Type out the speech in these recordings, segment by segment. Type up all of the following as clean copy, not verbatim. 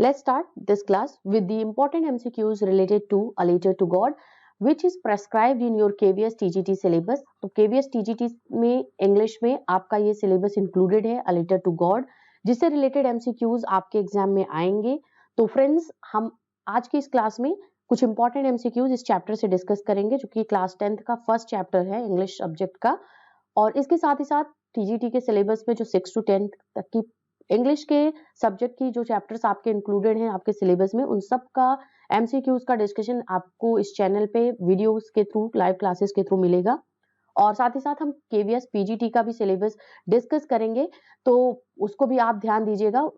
Let's start this class with the important MCQs related to A Letter to God, which is prescribed in your KVS TGT syllabus. तो KVS TGT में English में आपका ये syllabus included है A Letter to God, जिससे related MCQs आपके exam में आएंगे. तो फ्रेंड्स, हम आज की इस क्लास में कुछ इंपॉर्टेंट MCQs इस चैप्टर से डिस्कस करेंगे, जो कि क्लास 10th का फर्स्ट चैप्टर है इंग्लिश सब्जेक्ट का. और इसके साथ ही साथ TGT के सिलेबस में जो 6 to 10 तक की इंग्लिश के सब्जेक्ट की जो चैप्टर्स आपके इंक्लूडेड हैं आपके सिलेबस में, उन सब का MCQs का डिस्कशन आपको इस चैनल पे वीडियोस के थ्रू, लाइव क्लासेस के थ्रू मिलेगा. और साथ ही साथ हम KVS PGT का भी सिलेबस डिस्कस करेंगे, तो उसको भी आप ध्यान दीजिएगा.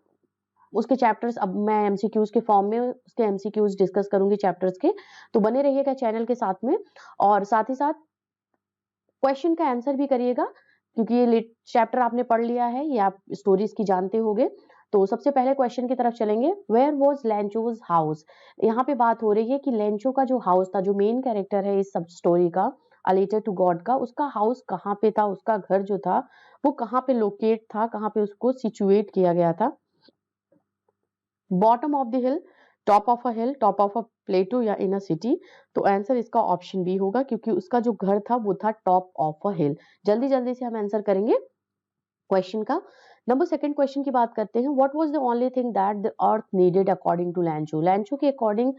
उसके चैप्टर्स अब मैं MCQs के फॉर्म में उसके MCQs डिस्कस करूंगी चैप्टर्स के, तो बने रहिएगा चैनल के साथ में. और साथ ही साथ क्वेश्चन का आंसर भी करिएगा, क्योंकि ये चैप्टर आपने पढ़ लिया है, ये आप स्टोरीज की जानते होंगे. तो सबसे पहले क्वेश्चन की तरफ चलेंगे. Where was Lencho's house? यहाँ पे बात हो रही है कि लेंचो का जो हाउस था, जो मेन कैरेक्टर है इस सब स्टोरी का, अ लेटर टू गॉड का, उसका हाउस कहाँ पे था, उसका घर जो था वो कहाँ पे लोकेट था, कहाँ पे उसको सिचुएट किया गया था. Bottom of the hill, top of a hill, top of a plateau या इन अ सिटी. तो आंसर इसका ऑप्शन बी होगा, क्योंकि उसका जो घर था वो था टॉप ऑफ अ हिल. जल्दी जल्दी से हम आंसर करेंगे क्वेश्चन का. नंबर सेकंड क्वेश्चन की बात करते हैं. What was the only thing that the earth needed according to Lencho? Lencho के अकॉर्डिंग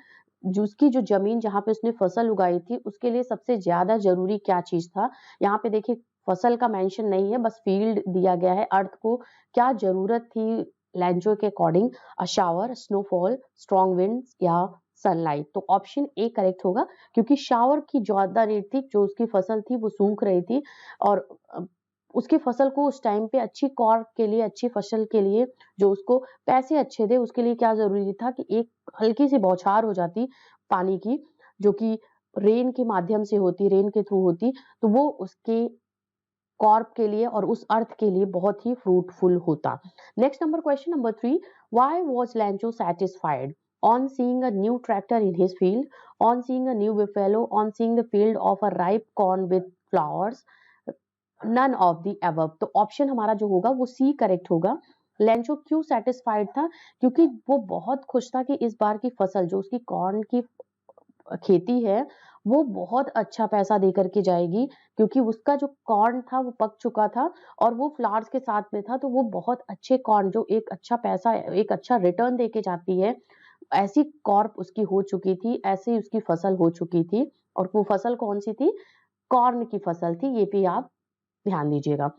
उसकी जो जमीन जहां पे उसने फसल उगाई थी, उसके लिए सबसे ज्यादा जरूरी क्या चीज था? यहाँ पे देखिए फसल का मेंशन नहीं है, बस फील्ड दिया गया है. अर्थ को क्या जरूरत थी लैंचो के according? A shower, snowfall, strong winds या सनलाइट. तो ऑप्शन ए करेक्ट होगा, क्योंकि शावर की ज्यादा नीड थी. जो उसकी फसल थी वो सूख रही थी, और उसकी फसल को उस टाइम पे अच्छी क्रॉप के लिए, अच्छी फसल के लिए, जो उसको पैसे अच्छे दे, उसके लिए क्या जरूरी था कि एक हल्की सी बौछार हो जाती पानी की, जो कि रेन के माध्यम से होती, रेन के थ्रू होती, तो वो उसके क्रॉप के लिए और उस अर्थ के लिए बहुत ही फ्रूटफुल होता. Next number question number 3. Why was लैंचो satisfied on seeing a new tractor in his field, on seeing a new buffalo, on seeing the field of a ripe corn with flowers? None of the above. तो option हमारा जो होगा वो C correct होगा. Lencho क्यों satisfied था? क्योंकि वो बहुत खुश था कि इस बार की फसल, जो उसकी कॉर्न की खेती है, वो बहुत अच्छा पैसा दे करके जाएगी, क्योंकि उसका जो कॉर्न था वो पक चुका था और वो फ्लावर्स के साथ में था. तो वो बहुत अच्छे कॉर्न, जो एक अच्छा पैसा, एक अच्छा रिटर्न दे के जाती है, ऐसी कॉर्प उसकी हो चुकी थी, ऐसी उसकी फसल हो चुकी थी. और वो फसल कौन सी थी? कॉर्न की फसल थी. ये भी आप ध्यान दीजिएगा.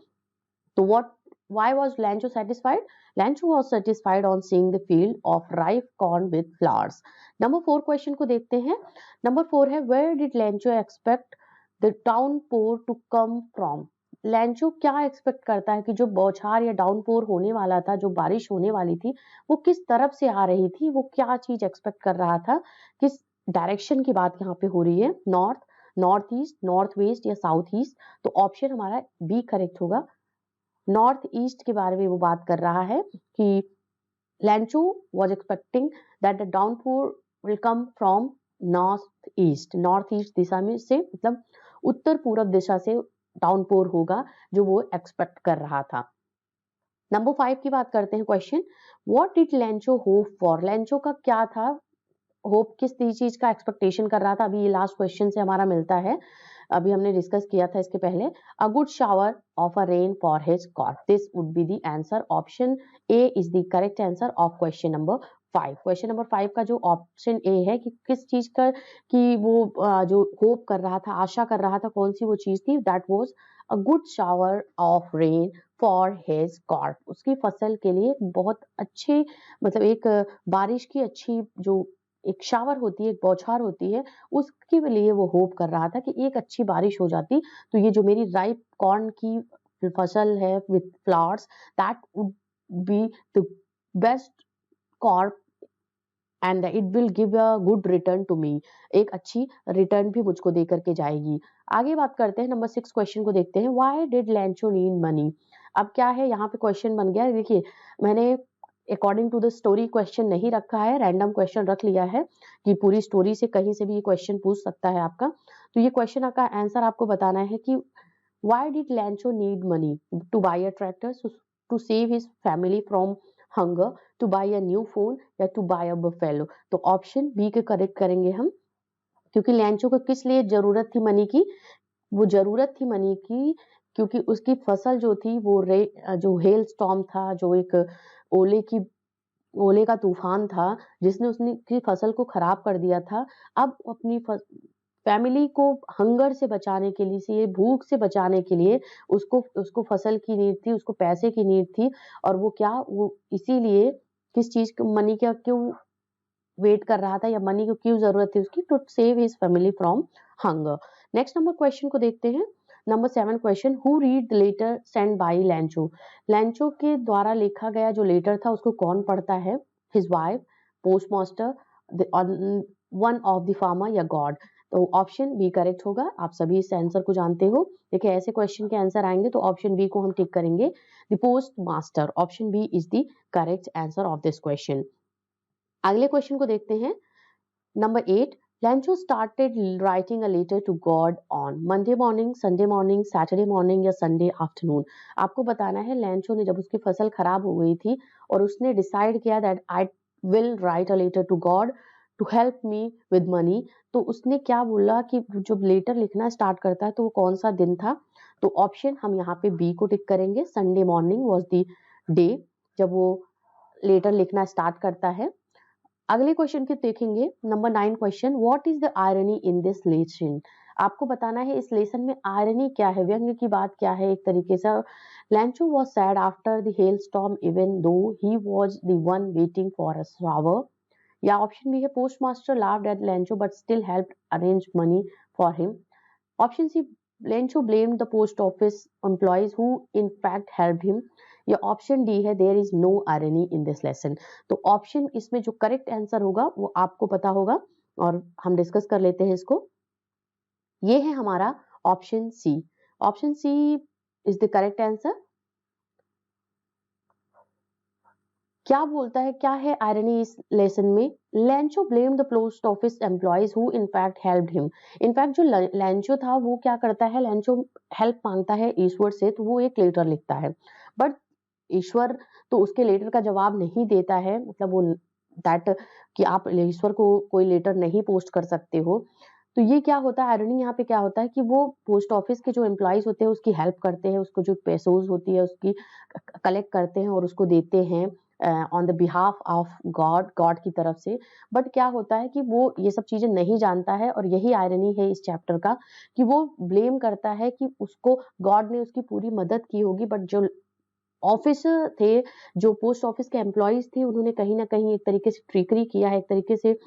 तो why was Lancho satisfied? Lancho was satisfied on seeing the field of ripe corn with flowers. Number 4 question को देखते हैं. नंबर 4 है, where did Lancho expect the downpour to come from? लैंचो क्या एक्सपेक्ट करता है कि जो बौछार या डाउनपोर होने वाला था, जो बारिश होने वाली थी, वो किस तरफ से आ रही थी, वो क्या चीज एक्सपेक्ट कर रहा था, किस डायरेक्शन की बात यहाँ पे हो रही है? North, north east, north west या साउथ ईस्ट? तो ऑप्शन हमारा बी करेक्ट होगा. नॉर्थ ईस्ट के बारे में वो बात कर रहा है कि Lencho was expecting that the downpour will come from north east. North east दिशा में से, मतलब उत्तर पूर्व दिशा से डाउनपोर होगा, जो वो एक्सपेक्ट कर रहा था. नंबर 5 की बात करते हैं question. What did लैंचो hope for? लैंचो का क्या था होप, किस चीज का एक्सपेक्टेशन कर रहा था? अभी ये लास्ट क्वेश्चन से हमारा मिलता है, अभी हमने डिस्कस किया था इसके पहले. A good shower of a rain for his crop. This would be the answer. Option A is the correct answer of question number 5. Question number 5 का जो ऑप्शन ए है कि किस चीज का, कि वो जो होप कर रहा था, आशा कर रहा था, कौन सी वो चीज थी? That was a good shower of rain for his crop. उसकी फसल के लिए बहुत अच्छे, मतलब एक बारिश की अच्छी, जो एक शावर होती है, एक बौछार होती है, उसके लिए वो होप कर रहा था कि एक अच्छी बारिश हो जाती, तो ये जो मेरी राइप कॉर्न की फसल है with flowers, that would be the best crop and it will give a good return to me. एक अच्छी रिटर्न भी मुझको दे करके जाएगी. आगे बात करते हैं, नंबर 6 क्वेश्चन को देखते हैं. Why did Lencho need money? अब क्या है यहाँ पे क्वेश्चन बन गया, देखिए मैंने according to the story question नहीं रखा है, रैंडम क्वेश्चन रख लिया है कि पूरी स्टोरी से कहीं से भी ये क्वेश्चन पूछ सकता है आपका. तो ये क्वेश्चन का आंसर आपको बताना है कि why did Lencho need money? To buy a tractor, to save his family from hunger, to buy a new phone या टू बाय अ बफेलो। तो ऑप्शन बी के करेक्ट करेंगे हम, क्योंकि लैंचो को किस लिए जरूरत थी मनी की? वो जरूरत थी मनी की क्योंकि उसकी फसल जो थी वो जो हेल स्टॉर्म था, जो एक ओले की ओले का तूफान था जिसने उसने की फसल को खराब कर दिया था। अब अपनी फैमिली को हंगर से बचाने के लिए, से भूख से बचाने के लिए उसको उसको फसल की नीड थी, उसको पैसे की नीड थी। और वो क्या, वो इसीलिए किस चीज मनी का क्यों वेट कर रहा था या मनी को क्यों जरूरत थी उसकी? To save his family from hunger. Next number question को देखते हैं। Number 7 question, who read the letter send by Lencho? Lencho के द्वारा लिखा गया जो लेटर था उसको कौन पढ़ता है? His wife, postmaster, one of the farmer या गॉड? तो ऑप्शन बी करेक्ट होगा। आप सभी इस आंसर को जानते हो। देखिए ऐसे क्वेश्चन के आंसर आएंगे तो ऑप्शन बी को हम टिक करेंगे, the post master. Option B is the correct answer of this question. अगले क्वेश्चन को देखते हैं। Number 8, Lencho started writing a letter to God on Monday morning, Sunday morning, Saturday morning या Sunday afternoon? आपको बताना है लैंचो ने जब उसकी फसल खराब हो गई थी और उसने डिसाइड किया that I will write a letter to God to help me with money, तो उसने क्या बोला कि जब लेटर लिखना स्टार्ट करता है तो वो कौन सा दिन था? तो ऑप्शन हम यहाँ पे बी को टिक करेंगे, Sunday morning was the day जब वो लेटर लिखना स्टार्ट करता है। अगले क्वेश्चन की देखेंगे। Number 9 question, what is the irony in this lesson? आपको बताना है इस लेसन में आयरनी क्या है, व्यंग्य की बात क्या है एक तरीके से। Lencho was sad after the hail storm even though he was the one waiting for a shower? या ऑप्शन बी है, postmaster laughed at Lencho but still helped arrange money for him? Option C, Lencho blamed the post office employees who in fact helped him? या option D है, there is no irony in this lesson? तो option इसमें जो correct answer होगा वो आपको पता होगा और हम डिस्कस कर लेते हैं इसको। ये है हमारा option C. Option C is the correct answer. क्या बोलता है, क्या है आयरनी इस लेसन में? Lencho blame the post office employees who in fact helped him. In fact जो लैंचो था वो क्या करता है, लैंचो हेल्प मांगता है ईश्वर से, तो वो एक लेटर लिखता है। बट ईश्वर तो उसके लेटर का जवाब नहीं देता है, मतलब वो दैट कि आप ईश्वर को कोई लेटर नहीं पोस्ट कर सकते हो। तो ये क्या होता है, आयरनी यहाँ पे क्या होता है कि वो पोस्ट ऑफिस के जो एम्प्लॉइज होते हैं उसकी हेल्प करते हैं, उसको जो पेसोज होती है उसकी कलेक्ट करते हैं और उसको देते हैं on the behalf of God, God की तरफ से। बट क्या होता है कि वो ये सब चीजें नहीं जानता है और यही आयरनी है इस चैप्टर का कि वो ब्लेम करता है कि उसको गॉड ने उसकी पूरी मदद की होगी, बट जो ऑफिसर थे, जो पोस्ट ऑफिस के एम्प्लॉइज थे, उन्होंने कहीं ना कहीं एक तरीके से ट्रिकरी किया है, एक तरीके से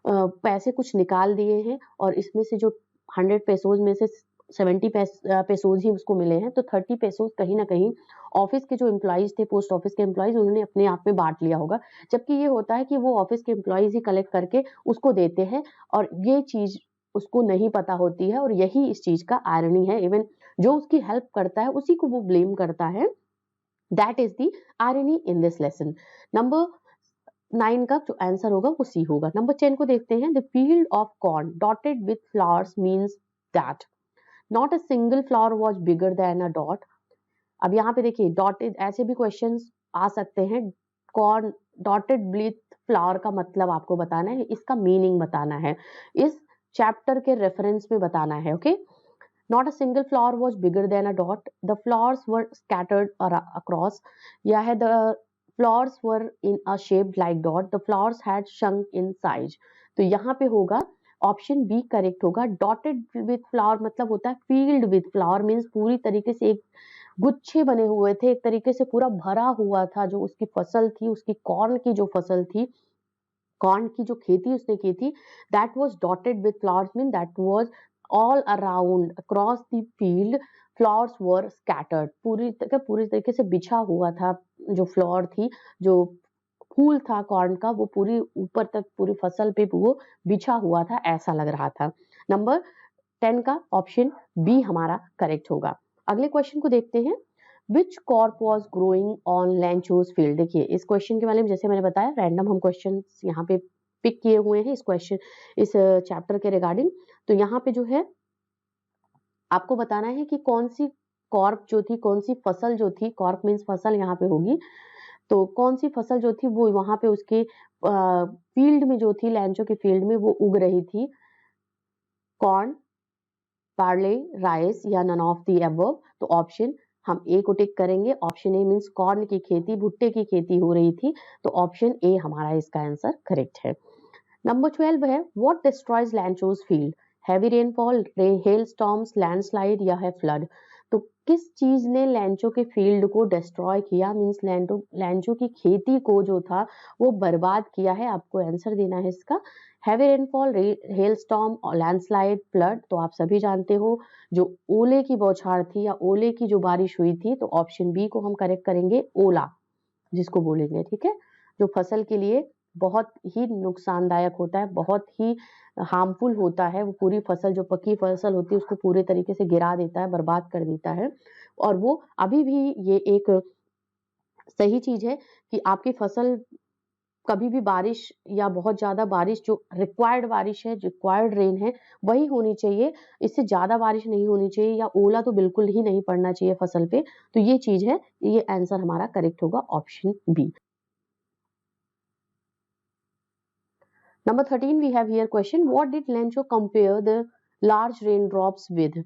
पैसे कुछ निकाल दिए हैं और इसमें से जो 100 पेसोज में से 70 पेसोज ही उसको मिले हैं, तो 30 पेसोज कहीं ना कहीं ऑफिस के जो एम्प्लॉइज थे, पोस्ट ऑफिस के एम्प्लॉइज, उन्होंने अपने आप में बांट लिया होगा। जबकि ये होता है कि वो ऑफिस के एम्प्लॉइज ही कलेक्ट करके उसको देते हैं और ये चीज उसको नहीं पता होती है और यही इस चीज का आयरनी है। इवन जो उसकी हेल्प करता है उसी को वो ब्लेम करता है। That is the irony in this lesson. Number 9 का जो आंसर होगा वो सी होगा। नंबर 10 को देखते हैं। The field of corn dotted with flowers means that not a single flower was bigger than a dot. अब यहाँ पे देखिए डॉटेड, ऐसे भी क्वेश्चंस आ सकते हैं। कॉर्न डॉटेड विथ फ्लावर का मतलब आपको बताना है, इसका मीनिंग बताना है, इस चैप्टर के रेफरेंस में बताना है। Okay, not a single flower was bigger than a dot, the flowers were scattered across, या है the flowers were in a shape like dot, the flowers had shrunk in size। तो यहाँ पे होगा ऑप्शन बी करेक्ट होगा। Dotted with flower मतलब होता है फील्ड विथ फ्लावर, मीन्स पूरी तरीके से एक गुच्छे बने हुए थे, एक तरीके से पूरा भरा हुआ था जो उसकी फसल थी, उसकी कॉर्न की जो फसल थी, कॉर्न की जो खेती उसने की थी, that was dotted with flowers, mean that was all around across the field flowers were scattered, पूरी तरीके से बिछा हुआ था जो फ्लावर थी, जो फूल था कॉर्न का, वो पूरी ऊपर तक पूरी फसल पे वो बिछा हुआ था, ऐसा लग रहा था। नंबर 10 का ऑप्शन बी हमारा करेक्ट होगा। अगले क्वेश्चन को देखते हैं। Which crop was growing on Lencho's field? देखिए इस क्वेश्चन के बारे में जैसे मैंने बताया रैंडम हम क्वेश्चन यहाँ पे पिक किए हुए हैं इस क्वेश्चन, इस चैप्टर के रिगार्डिंग। तो यहाँ पे जो है आपको बताना है कि कौन सी कॉर्प जो थी, कौन सी फसल जो थी, कॉर्प मीन्स फसल यहाँ पे होगी, तो कौन सी फसल जो थी वो वहां पे उसके फील्ड में जो थी, लैंचो के फील्ड में वो उग रही थी? कॉर्न, पार्ले, राइस या नन ऑफ दी अबव? तो ऑप्शन हम ए को टिक करेंगे। ऑप्शन ए मीन्स कॉर्न की खेती, भुट्टे की खेती हो रही थी, तो ऑप्शन ए हमारा इसका आंसर करेक्ट है। नंबर 12 है what destroys Lencho's field? Heavy rainfall, hail storms, landslide या है फ्लड? तो किस चीज ने लैंचो के फील्ड को डिस्ट्रॉय किया, मीन्स लैंचो की खेती को जो था वो बर्बाद किया है? आपको आंसर देना है इसका। हैवी रेनफॉल, हेल स्टॉर्म और लैंडस्लाइड, फ्लड? तो आप सभी जानते हो जो ओले की बौछार थी या ओले की जो बारिश हुई थी, तो ऑप्शन बी को हम करेक्ट करेंगे, ओला जिसको बोलेंगे, ठीक है, जो फसल के लिए बहुत ही नुकसानदायक होता है, बहुत ही हार्मफुल होता है। वो पूरी फसल, जो पकी फसल होती है, उसको पूरे तरीके से गिरा देता है, बर्बाद कर देता है। और वो अभी भी ये एक सही चीज है कि आपकी फसल कभी भी बारिश या बहुत ज्यादा बारिश, जो रिक्वायर्ड बारिश है, रिक्वायर्ड रेन है, वही होनी चाहिए। इससे ज्यादा बारिश नहीं होनी चाहिए या ओला तो बिल्कुल ही नहीं पड़ना चाहिए फसल पे। तो ये चीज है, ये आंसर हमारा करेक्ट होगा, option B. Number 13, we have here question. What did Lencho compare the large raindrops with?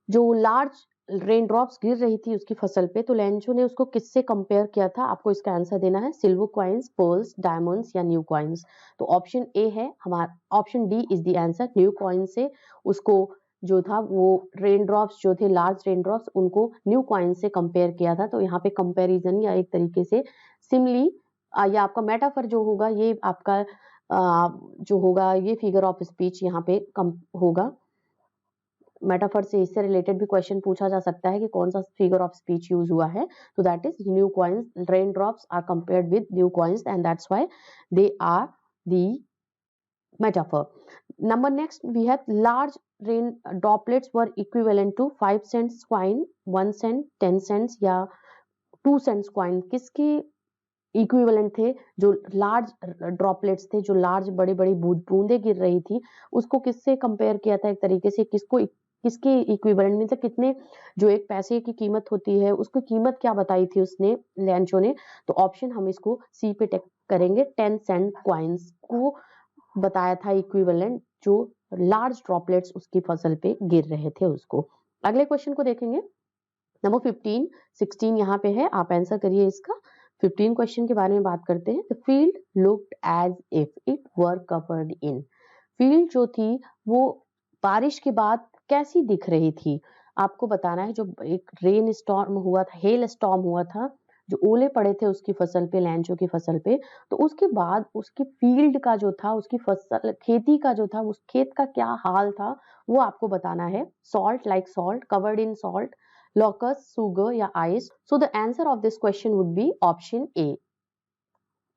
जो लार्ज रेनड्रॉप्स गिर रही थी उसकी फसल पे, तो लेंचो ने उसको किससे कंपेयर किया था? आपको इसका आंसर देना है। सिल्वर कॉइन्स, पर्ल्स, डायमंड्स या न्यू कॉइन्स? तो ऑप्शन ए है हमारा, option D is the answer. New coin से उसको जो था वो रेनड्रॉप्स जो थे, लार्ज रेनड्रॉप्स, उनको न्यू कॉइन से कंपेयर किया था। तो यहाँ पे कंपैरिजन या एक तरीके से सिमिली या आपका मेटाफर जो होगा, ये आपका जो होगा, ये फिगर ऑफ स्पीच यहाँ पे कम होगा। मेटाफर से इससे रिलेटेड भी क्वेश्चन पूछा जा सकता है कि कौन सा फिगर ऑफ स्पीच यूज हुआ है। तो that is new coins, rain drops are compared with new coins and that's why they are the metaphor. Number next, we have large rain droplets were equivalent to 5 cents coin, 1 cent, 10 cents या 2 cents coin? किसके equivalent थे? जो large droplets थे, जो large बड़ी बड़ी बूंदे गिर रही थी, उसको किससे कंपेयर किया था? एक तरीके से किसको, किसके इक्विवेलेंट में, मतलब कितने, जो एक पैसे की कीमत होती है उसको कीमत क्या बताई थी उसने, लैंचो ने? तो ऑप्शन हम इसको सी पे टेक करेंगे। 10 सेंट क्वाइंस को बताया था इक्विवेलेंट, जो लार्ज ड्रॉपलेट्स उसकी फसल पे गिर रहे थे उसको। अगले क्वेश्चन को देखेंगे। नंबर 15, 16 यहाँ पे है, आप आंसर करिए इसका। 15 क्वेश्चन के बारे में बात करते हैं। The field looked as if it were covered in. Field जो थी वो बारिश के बाद कैसी दिख रही थी? आपको बताना है। जो एक रेन स्टॉर्म हुआ था, हेल स्टॉर्म हुआ था, जो ओले पड़े थे उसकी फसल पे, लैंचो की फसल पे, तो उसके बाद उसकी फील्ड का जो था, उसकी फसल, खेती का जो था, उस खेत का क्या हाल था, वो आपको बताना है। Salt, like salt, covered in salt, locust, sugar या ice? So the answer of this question would be option A,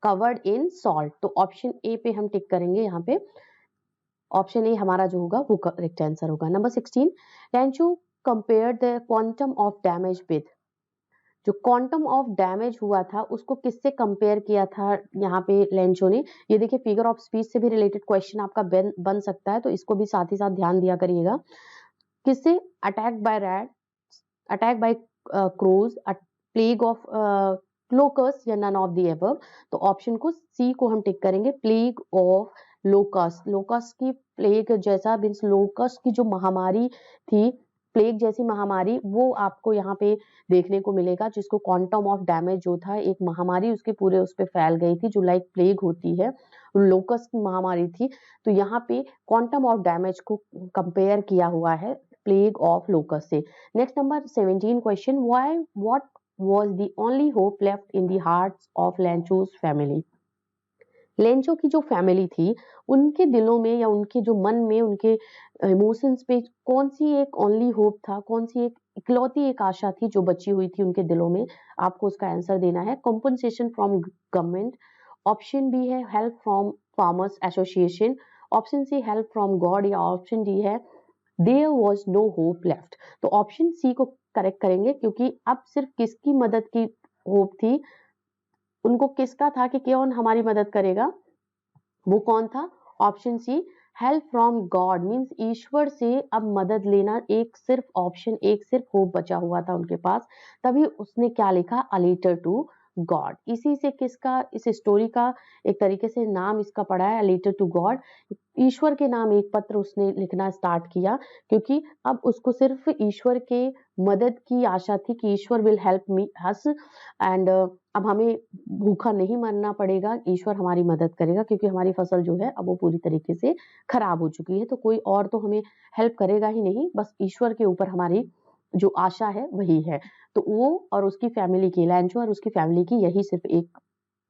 covered in salt. तो ऑप्शन ए पे हम टिक करेंगे यहाँ पे। ऑप्शन ए हमारा जो होगा वो करेक्ट आंसर होगा। Number 16, Rancho compared the quantum of damage with। जो क्वांटम ऑफ डैमेज हुआ था उसको किससे कंपेयर किया था यहाँ पे लेंचो ने? ये देखिए, फिगर ऑफ स्पीच से भी रिलेटेड क्वेश्चन आपका बन सकता है, तो इसको भी साथ ही साथ ध्यान दिया करिएगा। किससे? Attack by rat, attack by crows, plague of locusts या नन ऑफ द अबव? तो ऑप्शन को सी को हम टिक करेंगे, प्लेग ऑफ लोकस। लोकस की प्लेग जैसा, मीन्स लोकस की जो महामारी थी, प्लेग जैसी महामारी, वो आपको यहाँ पे देखने को मिलेगा, जिसको क्वांटम ऑफ डैमेज जो था, एक महामारी उसके पूरे उस पे फैल गई थी, जो लाइक प्लेग होती है, लोकस की महामारी थी। तो यहाँ पे क्वांटम ऑफ डैमेज को कंपेयर किया हुआ है प्लेग ऑफ लोकस से। Next number 17 question, why what was the only hope left in the hearts of Lencho's family? Lencho की जो फैमिली थी, उनके दिलों में या उनके जो मन में, उनके इमोशंस पे कौन सी एक ओनली होप था, कौन सी एक इकलौती एक आशा थी जो बची हुई थी उनके दिलों में? आपको उसका आंसर देना है। Compensation from government, option B है help from farmers association, option C help from god, या ऑप्शन डी है there was no hope left? तो ऑप्शन सी को करेक्ट करेंगे, क्योंकि अब सिर्फ किसकी मदद की होप थी? उनको किसका था कि कौन हमारी मदद करेगा? वो कौन था? Option C, help from god, means ईश्वर से अब मदद लेना। एक सिर्फ ऑप्शन, एक सिर्फ होप बचा हुआ था उनके पास। तभी उसने क्या लिखा? A letter to God. इसी से किसका, इस स्टोरी का एक तरीके से नाम इसका पड़ा है लेटर टू गॉड। ईश्वर के नाम एक पत्र उसने लिखना स्टार्ट किया, क्योंकि अब उसको सिर्फ ईश्वर के मदद की आशा थी कि ईश्वर will help me us and अब हमें भूखा नहीं मरना पड़ेगा, ईश्वर हमारी मदद करेगा, क्योंकि हमारी फसल जो है अब वो पूरी तरीके से खराब हो चुकी है, तो कोई और तो हमें हेल्प करेगा ही नहीं, बस ईश्वर के ऊपर हमारी जो आशा है वही है। तो वो और उसकी फैमिली की, लैंचो और उसकी फैमिली की यही सिर्फ एक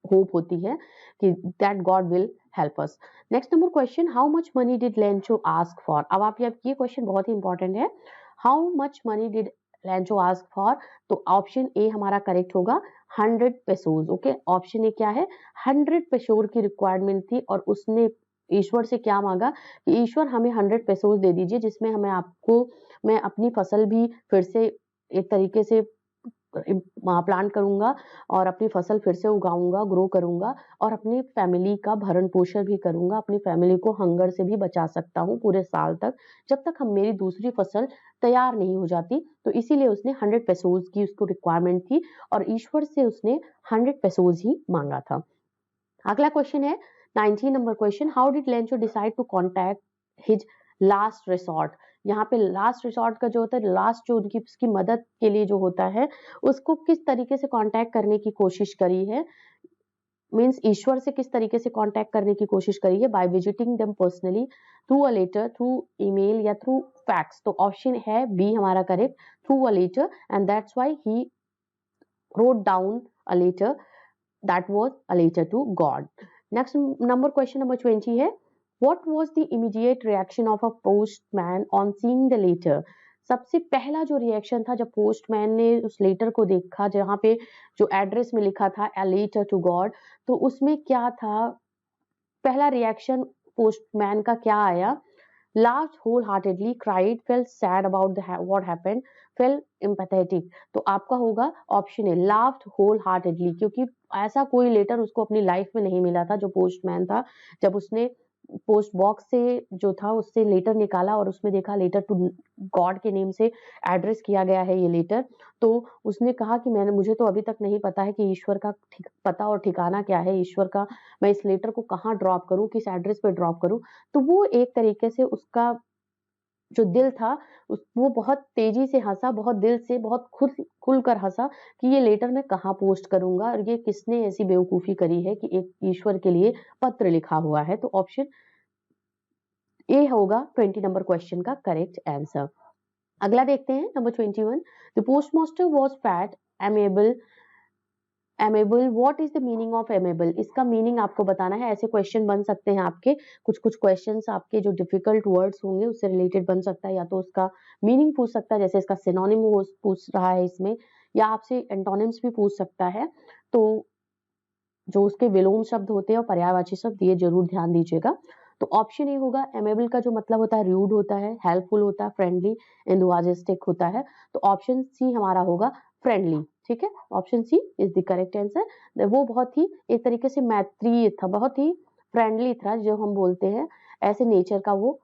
होप होती है कि that God will help us. Next number question, how much money did लैंचो ask for. अब आप ये क्वेश्चन बहुत ही इंपॉर्टेंट है, how much money did लैंचो ask for. तो ऑप्शन ए हमारा करेक्ट होगा 100 पेसोज। ओके, ऑप्शन ए क्या है, 100 पेसोर की रिक्वायरमेंट थी और उसने ईश्वर से क्या मांगा कि ईश्वर हमें 100 पेसोज दे दीजिए, जिसमें हमें आपको मैं अपनी फसल भी फिर से एक तरीके से प्लांट करूंगा और अपनी फसल फिर से उगाऊंगा, ग्रो करूंगा और अपनी फैमिली का भरण पोषण भी करूंगा, अपनी फैमिली को हंगर से भी बचा सकता हूँ पूरे साल तक, जब तक हम मेरी दूसरी फसल तैयार नहीं हो जाती। तो इसीलिए उसने 100 पेसोज की उसको रिक्वायरमेंट थी और ईश्वर से उसने 100 पेसोज ही मांगा था। अगला क्वेश्चन है 19 number question, how did Lencho decide to contact his last resort. यहाँ पे लास्ट रिसोर्ट का जो होता है, लास्ट जो उनकी उसकी मदद के लिए जो होता है, उसको किस तरीके से कांटेक्ट करने की कोशिश करी है, मीन्स ईश्वर से किस तरीके से कांटेक्ट करने की कोशिश करी है, by visiting them personally, through a letter, through email या थ्रू फैक्स। तो ऑप्शन है बी हमारा correct, through a letter, and that's why he wrote down a letter, that was a letter to God. Next number question number 20 है, what was the immediate reaction of a postman on seeing the letter। सबसे पहला जो reaction था जब postman ने उस letter को देखा, जहां पे जो एड्रेस में लिखा था a letter to God, तो उसमें क्या था, पहला रिएक्शन पोस्टमैन का क्या आया, laughed wholeheartedly, cried, felt sad about what happened, felt empathetic। तो आपका होगा ऑप्शन है laughed wholeheartedly, क्योंकि ऐसा कोई लेटर उसको अपनी लाइफ में नहीं मिला था जो पोस्टमैन था, जब उसने पोस्ट बॉक्स से जो था उससे लेटर निकाला और उसमें देखा लेटर टू गॉड के नेम से एड्रेस किया गया है ये लेटर, तो उसने कहा कि मुझे तो अभी तक नहीं पता है कि ईश्वर का पता और ठिकाना क्या है, ईश्वर का मैं इस लेटर को कहाँ ड्रॉप करूँ, किस एड्रेस पे ड्रॉप करूँ। तो वो एक तरीके से उसका जो दिल था वो बहुत तेजी से हंसा, बहुत दिल से, बहुत खुलकर हंसा कि ये लेटर मैं कहाँ पोस्ट करूंगा और ये किसने ऐसी बेवकूफी करी है कि एक ईश्वर के लिए पत्र लिखा हुआ है। तो ऑप्शन ए होगा 20 नंबर क्वेश्चन का करेक्ट आंसर। अगला देखते हैं number 21, the postmaster was fat, amiable, amiable, what is the meaning of amiable. इसका मीनिंग आपको बताना है। ऐसे क्वेश्चन बन सकते हैं आपके, कुछ कुछ क्वेश्चंस आपके जो डिफिकल्ट वर्ड्स होंगे उससे रिलेटेड बन सकता है, या तो उसका मीनिंग पूछ सकता है, जैसे इसका सिनोनिम पूछ रहा है इसमें, या आपसे एंटोनिम्स भी पूछ सकता है। तो जो उसके विलोम शब्द होते हैं और पर्यायवाची शब्द, ये जरूर ध्यान दीजिएगा। तो ऑप्शन ए होगा, एमेबल का जो मतलब होता है रूड होता है, हेल्पफुल होता है, फ्रेंडली, एंथुसियास्टिक होता है। तो ऑप्शन सी हमारा होगा फ्रेंडली। ठीक है, option C is the correct answer. वो बहुत ही एक तरीके से मैत्रीय था, बहुत ही फ्रेंडली था, जो हम बोलते हैं ऐसे नेचर का। वो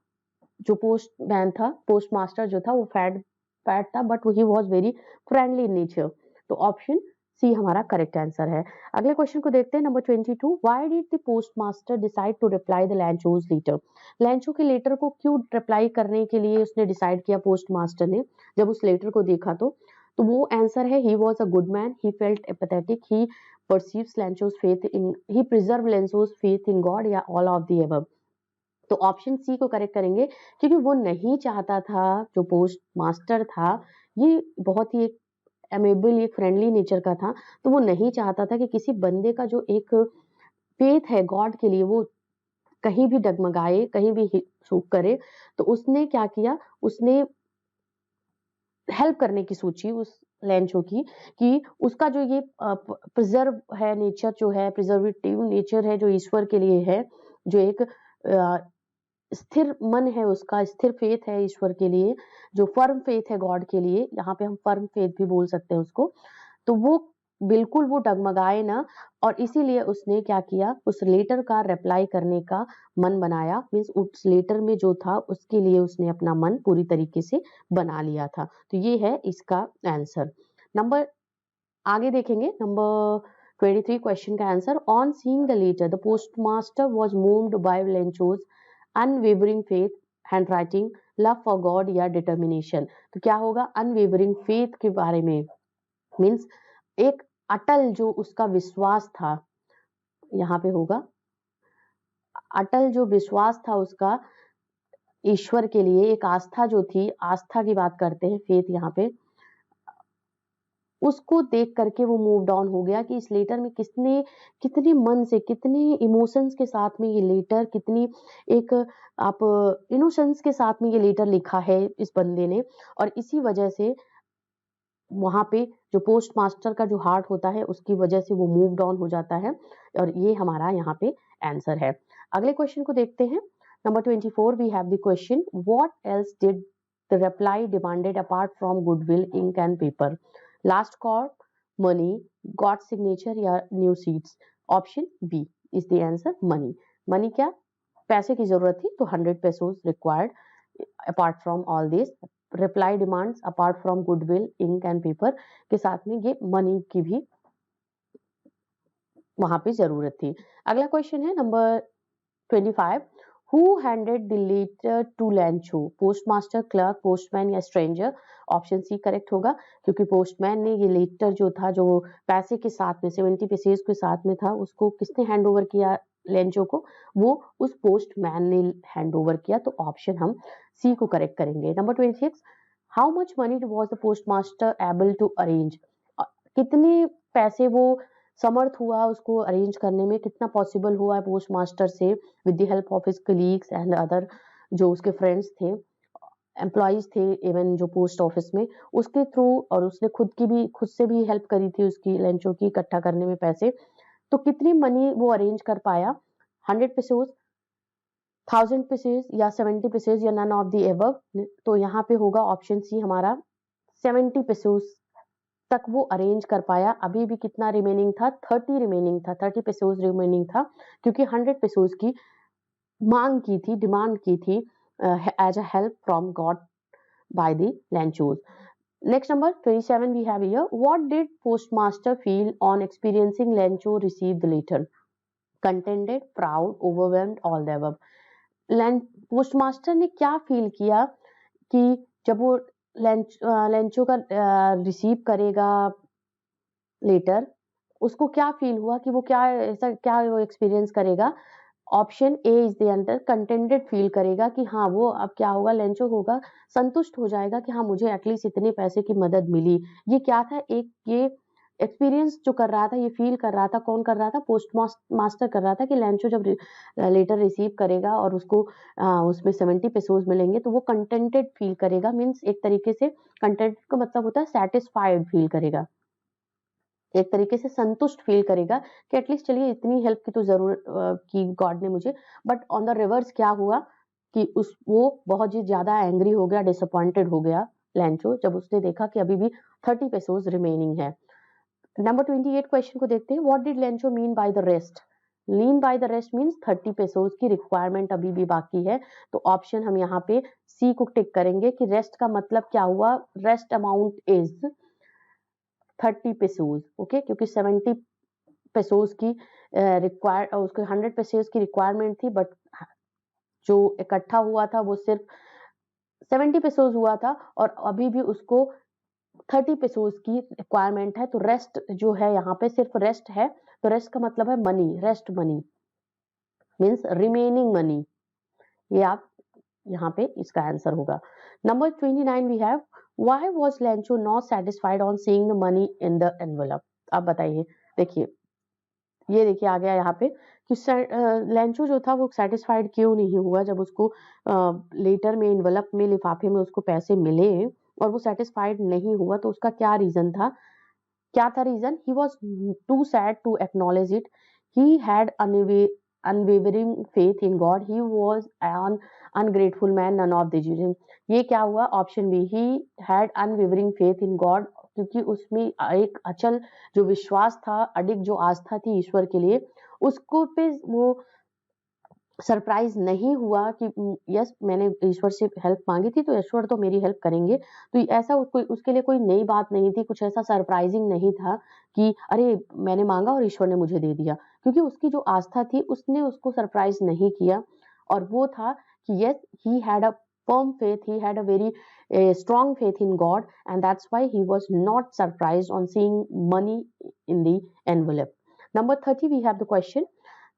जो पोस्टमैन था, पोस्ट मास्टर जो था, वो फैट फैट था, but he was very friendly in nature. तो ऑप्शन सी हमारा करेक्ट आंसर है। अगले क्वेश्चन को देखते हैं number 22, why did the post master decide to reply the Lencho's letter. Lencho के लेटर को क्यों रिप्लाई करने के लिए उसने डिसाइड किया पोस्ट मास्टर ने, जब उस लेटर को देखा तो वो आंसर है, he was a good man, he felt apathetic, he perceives Lencho's faith in, he preserve Lencho's faith in god, या ऑल ऑफ द अबव। तो ऑप्शन सी को करेक्ट करेंगे, क्योंकि वो नहीं चाहता था, जो पोस्ट मास्टर था ये बहुत ही एक एमेबल, एक फ्रेंडली नेचर का था, तो वो नहीं चाहता था कि किसी बंदे का जो एक फेथ है गॉड के लिए वो कहीं भी डगमगाए, कहीं भी चूक करे। तो उसने क्या किया, उसने हेल्प करने की सोची उस लैंचो की, कि उसका जो ये प्रिजर्व है नेचर, जो है प्रिजर्वेटिव नेचर है, जो ईश्वर के लिए है, जो एक स्थिर मन है उसका, स्थिर फेथ है ईश्वर के लिए, जो फर्म फेथ है गॉड के लिए, यहाँ पे हम फर्म फेथ भी बोल सकते हैं उसको। तो वो बिल्कुल वो डगमगाए ना, और इसीलिए उसने क्या किया, उस लेटर का रिप्लाई करने का मन बनाया, मीन्स उस लेटर में जो था उसके लिए उसने अपना मन पूरी तरीके से बना लिया था। तो ये है इसका आंसर। नंबर आगे देखेंगे, नंबर 23 क्वेश्चन का answer, on seeing the letter the postmaster was moved by Lencho's unwavering faith, handwriting, love for God या डिटर्मिनेशन। तो क्या होगा, अनवेवरिंग फेथ के बारे में, मीन्स एक अटल जो उसका विश्वास था, यहाँ पे होगा अटल जो विश्वास था उसका ईश्वर के लिए, एक आस्था जो थी, आस्था की बात करते हैं फेथ यहाँ पे, उसको देख करके वो मूव डाउन हो गया कि इस लेटर में कितने मन से, कितने इमोशंस के साथ में ये लेटर, कितनी एक आप इनोसेंस के साथ में ये लेटर लिखा है इस बंदे ने, और इसी वजह से वहां पे जो पोस्ट मास्टर का जो हार्ट होता है उसकी वजह से वो मूव डाउन हो जाता है, और ये हमारा यहाँ पे आंसर है। अगले क्वेश्चन को देखते हैं। Number 24 we have the question, what else did the reply demanded apart from goodwill, ink and paper? Last call, money, god signature या new seeds? Option B is the answer, money. Money क्या, पैसे की जरूरत थी तो 100 pesos required apart from all this. Reply demands apart from goodwill, ink and paper के साथ में ये मनी की भी वहां पे जरूरत थी। अगला क्वेश्चन है number 25, who handed the letter to Lencho? Postmaster, clerk, postman या स्ट्रेंजर? ऑप्शन सी करेक्ट होगा, क्योंकि पोस्टमैन ने ये लेटर जो था, जो पैसे के साथ में 70 पेसेस के साथ में था, उसको किसने हैंड ओवर किया लेंचो को? वो उस पोस्टमैन ने हैंड ओवर किया, तो ऑप्शन हम सी को करेक्ट करेंगे। Number 26, how much money was the postmaster able to arrange? कितने पैसे वो समर्थ हुआ उसको अरेंज करने में, कितना पॉसिबल हुआ है पोस्ट मास्टर से with the help of his colleagues and other जो उसके फ्रेंड्स थे, एम्प्लॉइज थे, इवन जो पोस्ट ऑफिस में, उसके थ्रू, और उसने खुद से भी हेल्प करी थी उसकी लेंचो की इकट्ठा करने में पैसे। तो कितनी मनी वो अरेंज कर पाया? 100 पेसेस, 1000 पेसेस या 70 पेसेस या नन ऑफ द एबव? तो यहाँ पे होगा ऑप्शन सी हमारा, 70 पेसेस तक वो अरेंज कर पाया। अभी भी कितना रिमेनिंग था? 30 रिमेनिंग था, 30 पेसोस रिमेनिंग था, क्योंकि 100 पेसोस की मांग की थी, डिमांड की थी as a help from god by the Lencho's. Next number 27 we have here, what did postmaster feel on experiencing Lencho receive the letter? Contented, proud, overwhelmed, all the above? Postmaster ने क्या feel किया कि जब वो Lencho का receive करेगा letter, उसको क्या फील हुआ कि वो क्या ऐसा क्या वो एक्सपीरियंस करेगा? Option A is the answer, contented feel करेगा कि हाँ वो अब क्या होगा, लेंचो होगा संतुष्ट हो जाएगा कि हाँ मुझे एटलीस्ट इतने पैसे की मदद मिली। ये क्या था, एक ये एक्सपीरियंस जो कर रहा था, ये फील कर रहा था, कौन कर रहा था? पोस्ट मास्टर कर रहा था कि लेंचो जब लेटर रिसीव करेगा और उसको उसमें 70 पेसोस मिलेंगे तो वो कंटेंटेड फील करेगा। मीन्स एक तरीके से कंटेंट का मतलब होता है सेटिस्फाइड फील करेगा, एक तरीके से संतुष्ट फील करेगा कि एटलीस्ट चलिए इतनी हेल्प की तो जरूरत की गॉड ने मुझे। बट ऑन द रिवर्स क्या हुआ कि वो बहुत ही ज्यादा एंग्री हो गया, डिसअपॉइंटेड हो गया लेंचो, जब उसने देखा कि अभी भी 30 पेसोस रिमेनिंग है। नंबर 28 क्वेश्चन को देखते हैं, what did Lencho mean by the rest? Lined by the rest means 30 pesos की रिक्वायरमेंट अभी भी बाकी है, तो ऑप्शन हम यहाँ पे सी को टिक करेंगे कि रेस्ट का मतलब क्या हुआ, rest amount is 30 pesos, okay, क्योंकि 70 पेसोस की रिक्वायर उसको 100 पेसोस की रिक्वायरमेंट थी, बट जो इकट्ठा हुआ था वो सिर्फ 70 पेसोस हुआ था, और अभी भी उसको 30 पेसोस की रिक्वायरमेंट है। तो रेस्ट जो है यहाँ पे सिर्फ रेस्ट है, तो रेस्ट का मतलब है money, rest money means remaining money, ये आप यहाँ पे इसका आंसर होगा। Number 29 we have, why was Lencho not satisfied on seeing the money in the envelope? आप बताइए। देखिए, ये देखिए आ गया यहाँ पे कि लेंचो जो था वो सेटिस्फाइड क्यों नहीं हुआ जब उसको लेटर में, इनवेलप में, लिफाफे में उसको पैसे मिले और वो सेटिस्फाइड नहीं हुआ, तो उसका क्या रीजन था? क्या था reason? He was too sad to acknowledge it, he had unwavering faith in God, he was an ungrateful man, none of the reason। ये क्या हुआ? Option B, he had unwavering faith in God, क्योंकि उसमें एक अचल जो विश्वास था, अडिग जो आस्था थी ईश्वर के लिए, उसको पे वो सरप्राइज नहीं हुआ कि यस मैंने ईश्वर से हेल्प मांगी थी तो ईश्वर तो मेरी हेल्प करेंगे, तो ऐसा उसके लिए कोई नई बात नहीं थी, कुछ ऐसा सरप्राइजिंग नहीं था कि अरे मैंने मांगा और ईश्वर ने मुझे दे दिया, क्योंकि उसकी जो आस्था थी उसने उसको सरप्राइज नहीं किया, और वो था कि yes he had a firm faith, he had a very strong faith in God, and that's why he was not surprised on seeing money in the envelope. Number 30 we have the question,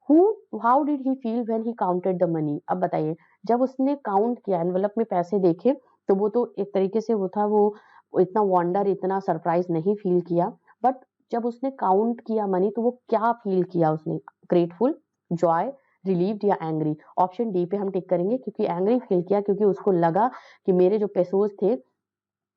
Who, how did he feel when he counted the money? अब बताइए, जब उसने count किया, envelope में पैसे देखे, तो वो तो एक तरीके से वो था, वो इतना वंडर, इतना सरप्राइज नहीं फील किया, बट जब उसने काउंट किया मनी तो वो क्या फील किया उसने? ग्रेटफुल, जॉय, रिलीव्ड या एंग्री? ऑप्शन डी पे हम टिक करेंगे, क्योंकि एंग्री फील किया, क्योंकि उसको लगा कि मेरे जो पेसोज थे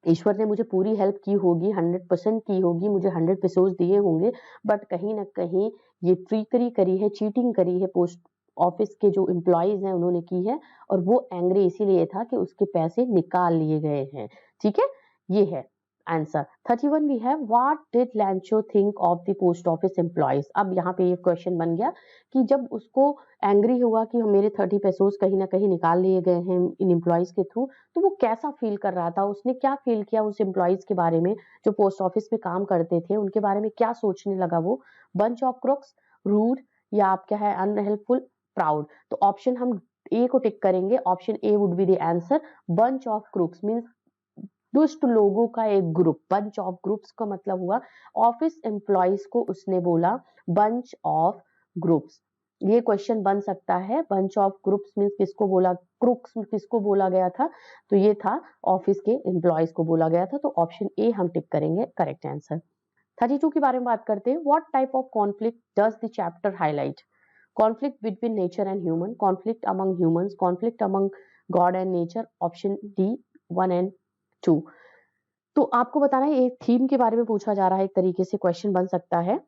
ईश्वर ने मुझे पूरी हेल्प की होगी, 100% की होगी, मुझे 100 पेसोज दिए होंगे, बट कहीं ना कहीं ये ट्रिकरी करी है, चीटिंग करी है, पोस्ट ऑफिस के जो एम्प्लॉयज हैं उन्होंने की है, और वो एंग्री इसीलिए था कि उसके पैसे निकाल लिए गए हैं। ठीक है, ये है answer. 31 we have, what did Lencho think of the post office employees? अब यहाँ पे ये क्वेश्चन बन गया कि जब उसको एंग्री हुआ कि मेरे 30 पेसोज कहीं ना कहीं निकाल लिए गए हैं इन एम्प्लॉयज के थ्रू, तो वो कैसा फील कर रहा था, उसने क्या फील किया उस एम्प्लॉयज के बारे में जो पोस्ट ऑफिस में काम करते थे, उनके बारे में क्या सोचने लगा वो? बंच ऑफ क्रुक्स, रूड, या आप क्या है अनहेल्पफुल, प्राउड? तो ऑप्शन हम ए को टिक करेंगे, option A would be the answer. Bunch of crooks means दुष्ट लोगों का एक ग्रुप। बंच ऑफ ग्रुप्स का मतलब हुआ ऑफिस एम्प्लॉयज को उसने बोला बंच ऑफ ग्रुप्स। ये क्वेश्चन बन सकता है, बंच ऑफ ग्रुप्स मींस किसको बोला, क्रुक्स किसको बोला गया था? तो ये था ऑफिस के एम्प्लॉयज को बोला गया था, तो ऑप्शन ए हम टिक करेंगे करेक्ट आंसर। 32 के बारे में बात करते हैं, what type of conflict does the chapter highlight? Conflict between nature and human, conflict among humans, conflict among God and nature? Option D 1 and 2। तो आपको बताना है एक थीम के बारे में पूछा जा रहा है, एक तरीके से क्वेश्चन बन सकता है।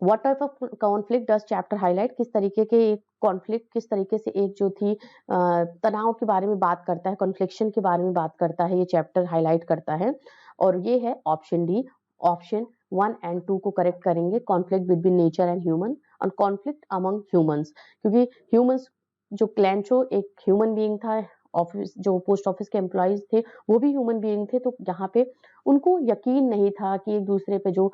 What type of conflict does chapter highlight? किस तरीके के एक कॉन्फ्लिक्ट, किस तरीके से एक जो थी तनाव के बारे में बात करता है, कॉन्फ्लिक्शन के बारे में बात करता है, ये चैप्टर हाईलाइट करता है, और ये है ऑप्शन डी। ऑप्शन 1 एंड 2 को करेक्ट करेंगे, conflict between nature and human और कॉन्फ्लिक्ट अमंग ह्यूमंस, क्योंकि ह्यूमंस जो क्लैंचो एक ह्यूमन बीइंग था, ऑफिस जो पोस्ट ऑफिस के एम्प्लॉयज थे वो भी ह्यूमन बीइंग थे, तो यहाँ पे उनको यकीन नहीं था कि एक दूसरे पे जो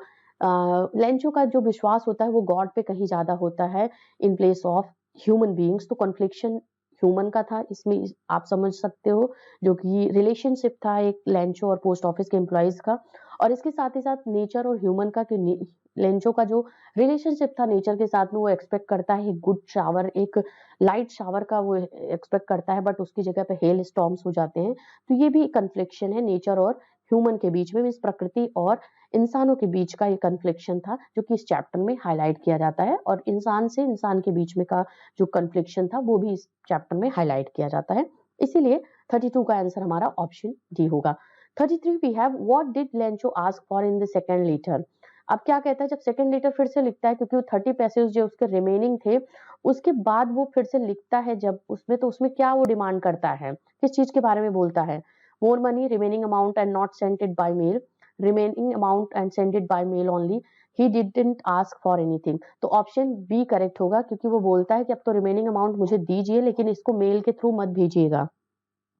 लेंचो का जो विश्वास होता है वो गॉड पे कहीं ज्यादा होता है in place of human beings, तो कॉन्फ्लिक्शन ह्यूमन का था इसमें, आप समझ सकते हो, जो कि रिलेशनशिप था एक लेंचो और पोस्ट ऑफिस के एम्प्लॉयज का, और इसके साथ ही साथ नेचर और ह्यूमन का, कि लेंचो का जो रिलेशनशिप था नेचर के साथ में, वो एक्सपेक्ट करता है एक गुड शावर, एक लाइट शावर का वो एक्सपेक्ट करता है, बट उसकी जगह पे हेल स्टॉर्म्स हो जाते हैं, तो ये भी कन्फ्लिक्शन है नेचर और ह्यूमन के बीच में, मीन्स प्रकृति और इंसानों के बीच का ये कन्फ्लिक्शन था जो कि इस चैप्टर में हाईलाइट किया जाता है, और इंसान से इंसान के बीच में का जो कन्फ्लिक्शन था वो भी इस चैप्टर में हाईलाइट किया जाता है, इसीलिए 32 का आंसर हमारा ऑप्शन डी होगा। 33 we have, what did Lencho ask for in the second letter? अब क्या कहता है, जब सेकंड लेटर फिर से लिखता है, क्योंकि वो 30 पैसेज जो उसके रिमेनिंग थे उसके बाद वो फिर से लिखता है जब उसमें, तो उसमें क्या वो डिमांड करता है, किस चीज के बारे में बोलता है? More money, remaining amount and not sent it by mail, remaining amount and send it by mail only, he didn't ask for anything। तो ऑप्शन बी करेक्ट होगा, क्योंकि वो बोलता है कि अब तो रिमेनिंग अमाउंट मुझे दीजिए लेकिन इसको मेल के थ्रू मत भेजिएगा,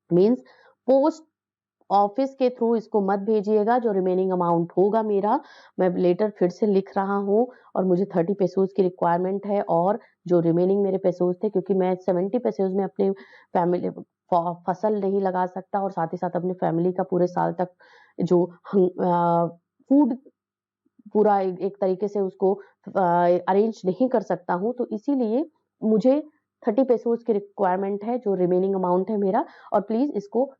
मींस पोस्ट ऑफिस के थ्रू इसको मत भेजिएगा, जो रिमेनिंग अमाउंट होगा मेरा, मैं लेटर फिर से लिख रहा हूँ और मुझे 30 पेसोज की रिक्वायरमेंट है, और जो रिमेनिंग मेरे पेसोज थे, क्योंकि मैं 70 पेसोज में अपनी फैमिली फसल नहीं लगा सकता, और साथ ही साथ अपनी फैमिली का पूरे साल तक जो फूड पूरा एक तरीके से उसको अरेंज नहीं कर सकता हूँ, तो इसीलिए मुझे 30 पेसोज की रिक्वायरमेंट है, जो रिमेनिंग अमाउंट है मेरा, और प्लीज इसको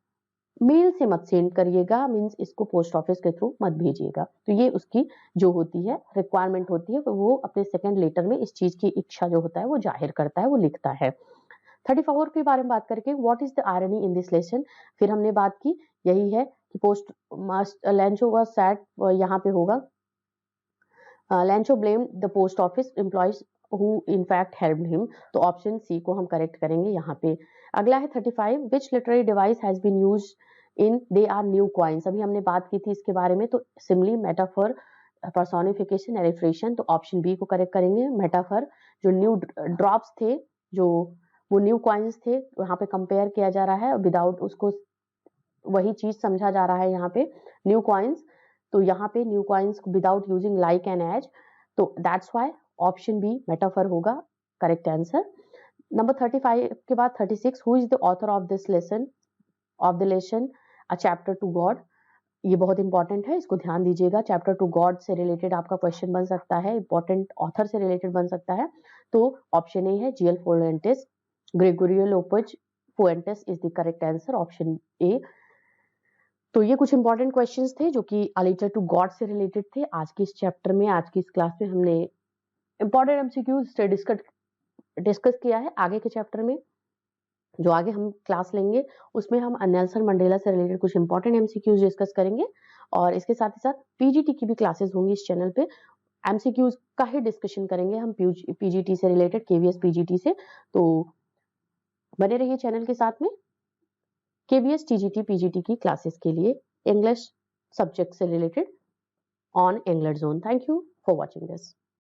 मेल से मत सेंड करिएगा, मींस इसको पोस्ट ऑफिस के थ्रू मत भेजिएगा। तो ये उसकी जो होती है रिक्वायरमेंट होती है, तो वो अपने सेकंड लेटर में इस चीज की इच्छा जो होता है वो जाहिर करता है, वो लिखता है। 34 के बारे में बात करके, what is the irony in this lesson? फिर हमने बात की, यही है कि postmaster Lencho was sad, यहाँ पे होगा Lencho blame the post office employees who in fact helped him, तो ऑप्शन सी को हम करेक्ट करेंगे यहाँ पे। अगला है 35, which literary device has been used in they are new coins? अभी हमने बात की थी इसके बारे में, तो सिमिली, मेटाफर, पर्सोनिफिकेशन, एलिट्रेशन, तो ऑप्शन बी को करेक्ट करेंगे। मेटाफर, जो न्यू ड्रॉप्स थे जो वो न्यू कॉइन्स थे वहाँ पे कंपेयर किया जा रहा है विदाउट उसको, वही चीज समझा जा रहा है यहाँ पे न्यू कॉइन्स। तो यहाँ पे new coins without using like and edge, तो that's why option B metaphor होगा करेक्ट आंसर। नंबर 35 के बाद 36, who is the author of this lesson of the lesson a chapter to god. ये बहुत important है, इसको ध्यान दीजिएगा। चैप्टर टू गॉड से रिलेटेड आपका क्वेश्चन बन सकता है, इंपॉर्टेंट ऑथर से रिलेटेड बन सकता है। तो ऑप्शन ए है GL Fuentes, Gregorio Lopez Fuentes is the correct answer, option A. तो ये कुछ इंपॉर्टेंट क्वेश्चंस थे जो कि अ लेटर टू गॉड से रिलेटेड थे। आज की इस चैप्टर में, आज की इस क्लास में हमने इंपॉर्टेंट एमसीक्यूज से डिस्कस किया है। आगे के चैप्टर में जो आगे हम क्लास लेंगे उसमें हम नेल्सन मंडेला से रिलेटेड कुछ इंपॉर्टेंट एमसीक्यूज डिस्कस करेंगे, और इसके साथ ही साथ पीजीटी की भी क्लासेस होंगी इस चैनल पे। एमसीक्यूज का ही डिस्कशन करेंगे हम पीजीटी से रिलेटेड, केवीएस पीजीटी से। तो बने रहिए चैनल के साथ में। केवीएस टीजीटी पीजीटी की क्लासेस के लिए इंग्लिश सब्जेक्ट से related on English zone. Thank you for watching this.